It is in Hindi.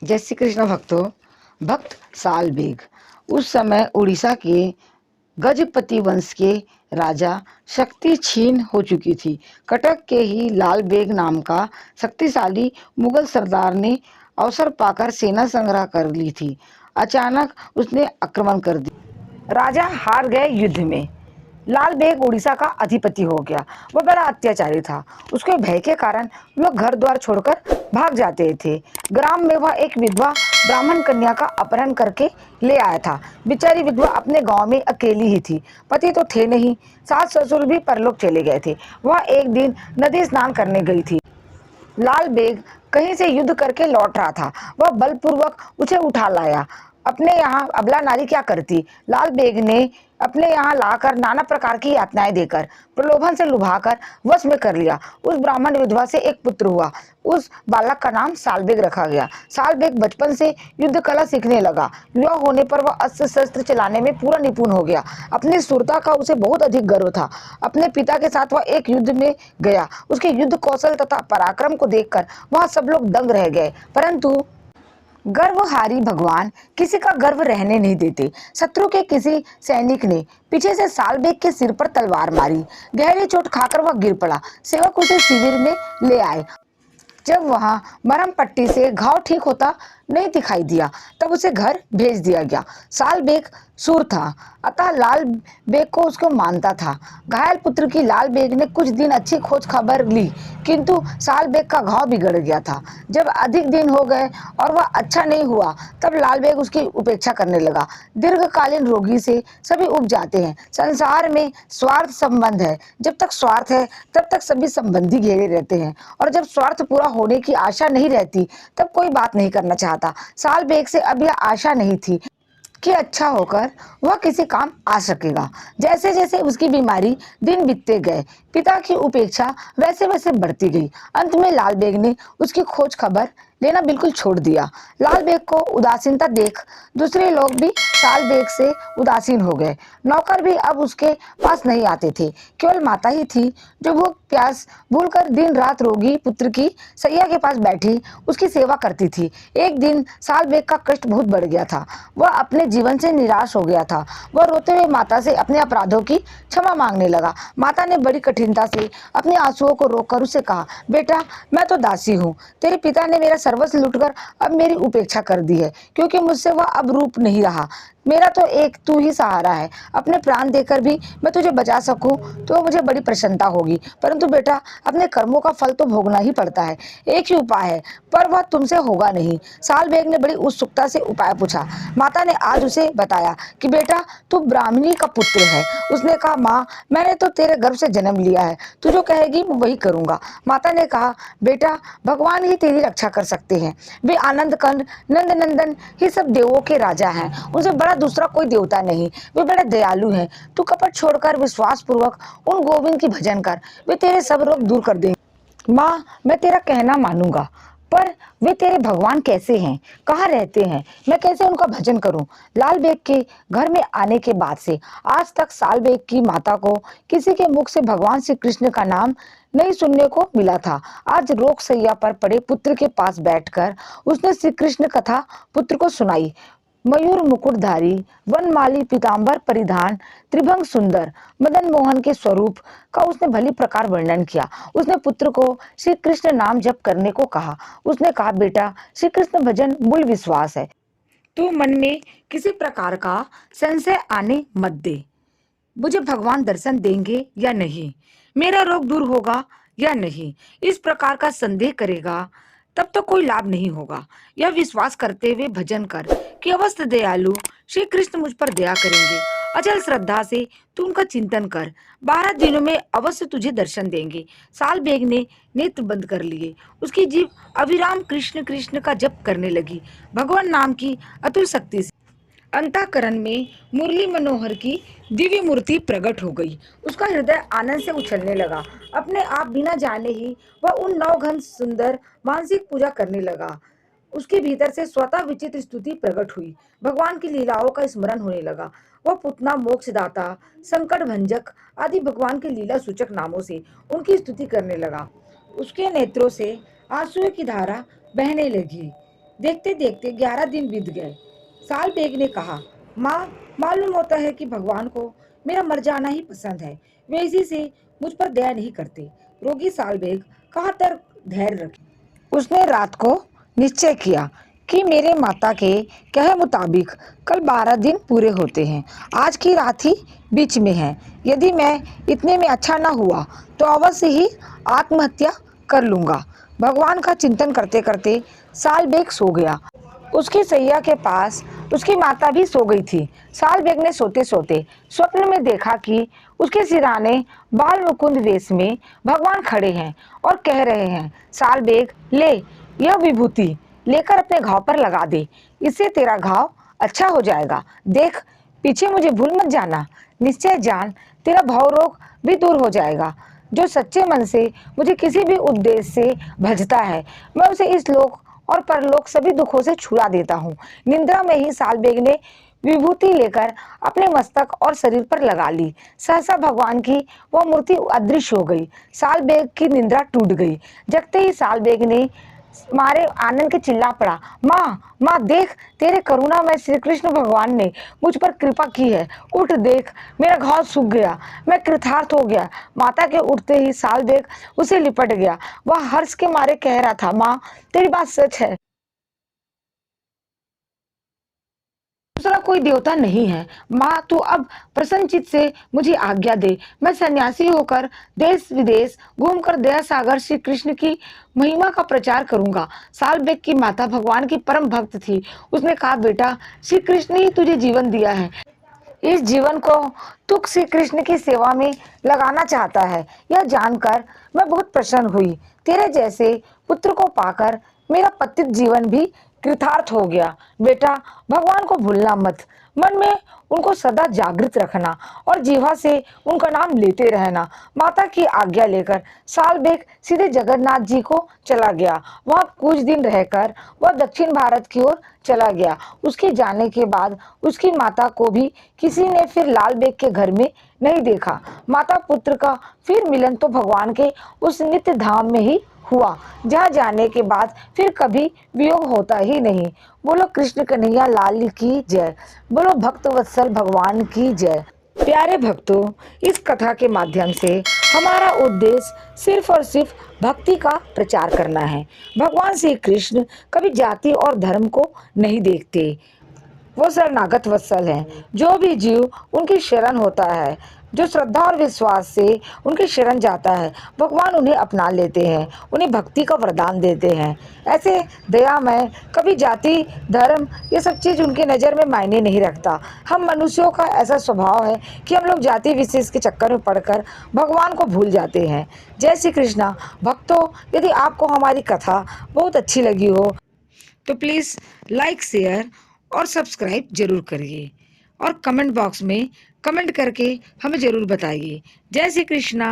जय श्री कृष्ण भक्तों। भक्त साल बेग उस समय उड़ीसा के गजपति वंश के राजा शक्ति छीन हो चुकी थी। कटक के ही लाल बेग नाम का शक्तिशाली मुगल सरदार ने अवसर पाकर सेना संग्रह कर ली थी। अचानक उसने आक्रमण कर दिया। राजा हार गए युद्ध में। लाल बेग उड़ीसा का अधिपति हो गया। वह बड़ा अत्याचारी था। उसके भय के कारण लोग घर द्वार छोड़कर भाग जाते थे। ग्राम में वह एक विधवा ब्राह्मण कन्या का अपहरण करके ले आया था। बेचारी विधवा अपने गांव में अकेली ही थी। पति तो थे नहीं, सास ससुर भी परलोक चले गए थे। वह एक दिन नदी स्नान करने गई थी। लाल बेग कहीं से युद्ध करके लौट रहा था। वह बलपूर्वक उसे उठा लाया। अपने यहाँ अबला नारी क्या करती। लाल बेग ने अपने यहाँ लाकर नाना प्रकार की यातनाएं देकर प्रलोभन से लुभाकर वश में कर लिया। उस ब्राह्मण विधवा से एक पुत्र हुआ। उस बालक का नाम सालबेग रखा गया। सालबेग बचपन से युद्ध कला सीखने लगा। युवा होने पर वह अस्त्र शस्त्र चलाने में पूरा निपुण हो गया। अपनी शूरता का उसे बहुत अधिक गर्व था। अपने पिता के साथ वह एक युद्ध में गया। उसके युद्ध कौशल तथा पराक्रम को देखकर वह सब लोग दंग रह गए। परंतु गर्वहारी भगवान किसी का गर्व रहने नहीं देते। शत्रु के किसी सैनिक ने पीछे से सालबेग के सिर पर तलवार मारी। गहरी चोट खाकर वह गिर पड़ा। सेवक उसे शिविर में ले आए। जब वहां मरहम पट्टी से घाव ठीक होता नहीं दिखाई दिया, तब उसे घर भेज दिया गया। साल बेग सूर था, अतः लाल बेग को उसको मानता था। घायल पुत्र की लाल बेग ने कुछ दिन अच्छी खोज खबर ली, किंतु साल बेग का घाव बिगड़ गया था। जब अधिक दिन हो गए और वह अच्छा नहीं हुआ, तब लाल बेग उसकी उपेक्षा करने लगा। दीर्घकालीन रोगी से सभी उब जाते हैं। संसार में स्वार्थ संबंध है। जब तक स्वार्थ है, तब तक सभी संबंधी घेरे रहते हैं, और जब स्वार्थ पूरा होने की आशा नहीं रहती, तब कोई बात नहीं करना चाहता। साल बेग से अब यह आशा नहीं थी कि अच्छा होकर वह किसी काम आ सकेगा। जैसे जैसे उसकी बीमारी दिन बीतते गए, पिता की उपेक्षा वैसे वैसे बढ़ती गई। अंत में लाल बेग ने उसकी खोज खबर लेना बिल्कुल छोड़ दिया। लाल बेग को उदासीनता देख दूसरे लोग भी साल बेग से उदासीन हो गए। नौकर भी अब उसके पास नहीं आते थे। केवल माता ही थी जो भूख प्यास भूलकर दिन रात रोगी पुत्र की सैया के पास बैठी उसकी सेवा करती थी। एक दिन साल बेग का कष्ट बहुत बढ़ गया था। वह अपने जीवन से निराश हो गया था। वह रोते हुए माता से अपने अपराधों की क्षमा मांगने लगा। माता ने बड़ी कठिनता से अपने आंसुओं को रोककर उसे कहा, बेटा, मैं तो दासी हूँ। तेरे पिता ने मेरा सर्वस्व लूटकर अब मेरी उपेक्षा कर दी है, क्योंकि मुझसे वह अब रूप नहीं रहा। मेरा तो एक तू ही सहारा है। अपने प्राण देकर भी मैं तुझे बचा सकूं तो मुझे बड़ी प्रसन्नता होगी। परंतु बेटा, अपने कर्मों का फल तो भोगना ही पड़ता है। एक ही उपाय है, पर वह तुमसे होगा नहीं। साल बेग ने बड़ी उत्सुकता से उपाय पूछा। माता ने आज उसे बताया कि बेटा, तू ब्राह्मणी का पुत्र है। उसने कहा, माँ, मैंने तो तेरे गर्भ से जन्म लिया है। तू जो कहेगी मैं वही करूंगा। माता ने कहा, बेटा, भगवान ही तेरी रक्षा कर सकते हैं। वे आनंद कंद नंद नंदन ही सब देवों के राजा हैं। उनसे बड़ा दूसरा कोई देवता नहीं। वे बड़े दयालु हैं। तू कपट छोड़कर विश्वास पूर्वक उन गोविंद की भजन कर। वे तेरे सब रोग दूर कर देंगे। माँ, मैं तेरा कहना मानूंगा, पर वे तेरे भगवान कैसे हैं, कहाँ रहते हैं, मैं कैसे उनका भजन करूं? लाल बेग के घर में आने के बाद से आज तक साल बेग की माता को किसी के मुख से भगवान श्री कृष्ण का नाम नहीं सुनने को मिला था। आज रोग सैया पर पड़े पुत्र के पास बैठकर उसने श्री कृष्ण कथा पुत्र को सुनाई। मयूर मुकुटधारी, वनमाली पीतांबर परिधान, त्रिभंग सुंदर मदन मोहन के स्वरूप का उसने भली प्रकार वर्णन किया। उसने पुत्र को श्री कृष्ण नाम जप करने को कहा। उसने कहा, बेटा, श्री कृष्ण भजन मूल विश्वास है। तू मन में किसी प्रकार का संशय आने मत दे। मुझे भगवान दर्शन देंगे या नहीं, मेरा रोग दूर होगा या नहीं, इस प्रकार का संदेह करेगा तब तो कोई लाभ नहीं होगा। यह विश्वास करते हुए भजन कर कि अवश्य दयालु श्री कृष्ण मुझ पर दया करेंगे। अचल श्रद्धा से तू उनका चिंतन कर। 12 दिनों में अवश्य तुझे दर्शन देंगे। साल बेग ने नेत्र बंद कर लिए। उसकी जीभ अविराम कृष्ण कृष्ण का जप करने लगी। भगवान नाम की अतुल शक्ति से अंतःकरण में मुरली मनोहर की दिव्य मूर्ति प्रकट हो गई। उसका हृदय आनंद से उछलने लगा। अपने आप बिना जाने ही वह उन 9 घन सुंदर मानसिक पूजा करने लगा। उसके भीतर से स्वतः विचित्र स्तुति प्रकट हुई। भगवान की लीलाओं का स्मरण होने लगा। वह पुतना, मोक्षदाता, संकट भंजक आदि भगवान के लीला सूचक नामों से उनकी स्तुति करने लगा। उसके नेत्रों से आंसुओं की धारा बहने लगी। देखते देखते 11 दिन बीत गए। साल बेग ने कहा, माँ, मालूम होता है कि भगवान को मेरा मर जाना ही पसंद है। वे इसी से मुझ पर दया नहीं करते। रोगी साल बेग कहाँ तक धैर्य रखे। उसने रात को निश्चय किया कि मेरे माता के कहे मुताबिक कल 12 दिन पूरे होते हैं। आज की रात ही बीच में है। यदि मैं इतने में अच्छा न हुआ तो अवश्य ही आत्महत्या कर लूँगा। भगवान का चिंतन करते करते साल बेग सो गया। उसकी सैया के पास उसकी माता भी सो गई थी। साल बेग ने सोते सोते स्वप्न में देखा कि उसके सिरहाने बाल मुकुंद वेश में भगवान खड़े हैं और कह रहे हैं, साल बेग, ले यह विभूति लेकर अपने घाव पर लगा दे, इससे तेरा घाव अच्छा हो जाएगा। देख, पीछे मुझे भूल मत जाना। निश्चय जान, तेरा भव रोग भी दूर हो जाएगा। जो सच्चे मन से मुझे किसी भी उद्देश्य से भजता है, मैं उसे इस लोक और परलोक सभी दुखों से छुड़ा देता हूँ। निंद्रा में ही साल बेग ने विभूति लेकर अपने मस्तक और शरीर पर लगा ली। सहसा भगवान की वह मूर्ति अदृश्य हो गई। साल बेग की निंद्रा टूट गई। जगते ही साल बेग ने मारे आनंद के चिल्ला पड़ा, माँ, माँ देख, तेरे करुणा में श्री कृष्ण भगवान ने मुझ पर कृपा की है। उठ देख, मेरा घाव सूख गया, मैं कृतार्थ हो गया। माता के उठते ही साल बेग उसे लिपट गया। वह हर्ष के मारे कह रहा था, माँ, तेरी बात सच है। दूसरा कोई देवता नहीं है। माँ, तू अब प्रसन्नचित से मुझे आज्ञा दे। मैं सन्यासी होकर देश विदेश घूमकर दया सागर श्री कृष्ण की महिमा का प्रचार करूंगा। साल बेग की माता भगवान की परम भक्त थी। उसने कहा, बेटा, श्री कृष्ण ही तुझे जीवन दिया है। इस जीवन को तू श्री कृष्ण की सेवा में लगाना चाहता है। यह जानकर मैं बहुत प्रसन्न हुई। तेरे जैसे पुत्र को पाकर मेरा पतित जीवन भी कृतार्थ हो गया। बेटा, भगवान को भूलना मत। मन में उनको सदा जागृत रखना और जीवा से उनका नाम लेते रहना। माता की आज्ञा लेकर साल बेग सीधे जगन्नाथ जी को चला गया। वहां कुछ दिन रहकर वह दक्षिण भारत की ओर चला गया। उसके जाने के बाद उसकी माता को भी किसी ने फिर लाल बेग के घर में नहीं देखा। माता पुत्र का फिर मिलन तो भगवान के उस नित्य धाम में ही हुआ, जहाँ जाने के बाद फिर कभी वियोग होता ही नहीं। बोलो कृष्ण कन्हैया लाल की जय। बोलो भक्त वत्सल भगवान की जय। प्यारे भक्तों, इस कथा के माध्यम से हमारा उद्देश्य सिर्फ और सिर्फ भक्ति का प्रचार करना है। भगवान श्री कृष्ण कभी जाति और धर्म को नहीं देखते। वो शरणागत वत्सल हैं। जो भी जीव उनकी शरण होता है, जो श्रद्धा और विश्वास से उनकी शरण जाता है, भगवान उन्हें अपना लेते हैं, उन्हें भक्ति का वरदान देते हैं। ऐसे दयामय, कभी जाति धर्म ये सब चीज़ उनकी नज़र में मायने नहीं रखता। हम मनुष्यों का ऐसा स्वभाव है कि हम लोग जाति विशेष के चक्कर में पड़कर भगवान को भूल जाते हैं। जय श्री कृष्णा। भक्तों, यदि आपको हमारी कथा बहुत अच्छी लगी हो तो प्लीज़ लाइक, शेयर और सब्सक्राइब जरूर करिए और कमेंट बॉक्स में कमेंट करके हमें ज़रूर बताइए। जय श्री कृष्णा।